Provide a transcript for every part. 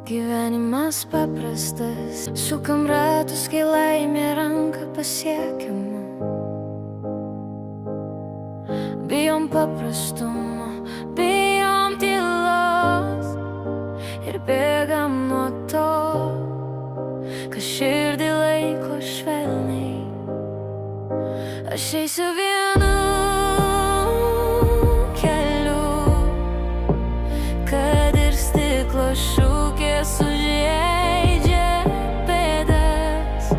Gyvenimas paprastas, sukam ratus, kai laimė ranką pasiekiama. Bijom paprastumo, bijom tylos ir bėgam nuo to, kas širdį laiko švelniai. Aš eisiu vienu keliu, kad ir stiklo šukės sužeidžia pėdas.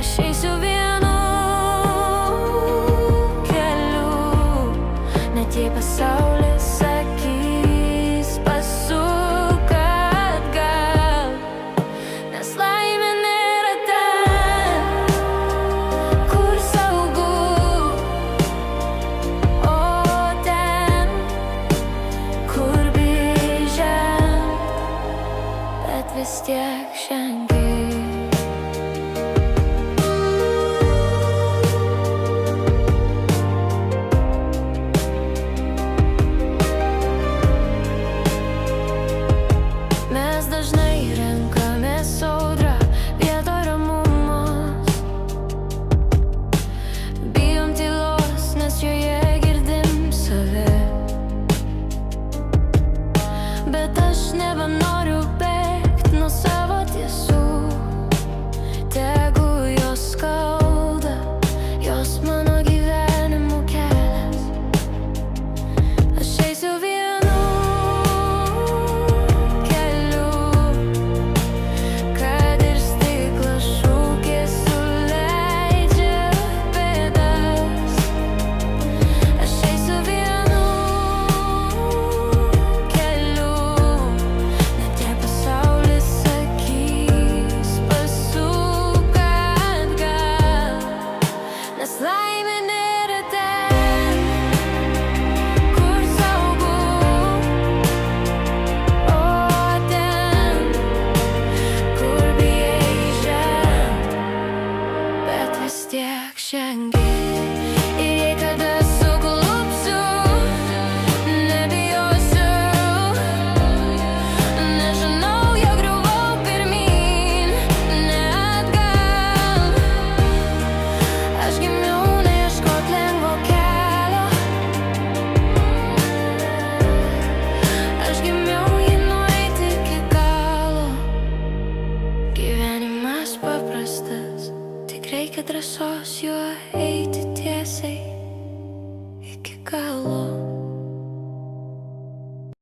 Aš eisiu vienu keliu, net jei pasaulis sakys pasuka atgal, nes laimė nėra ten, kur saugu, o ten, kur bijai žengt, bet vis tiek žengi. Mes dažnai renkamės audrą vietoj ramumos. Bijom tylos, nes joje girdim save. Bet aš nebenoriu bėgt nuo savo tiesų.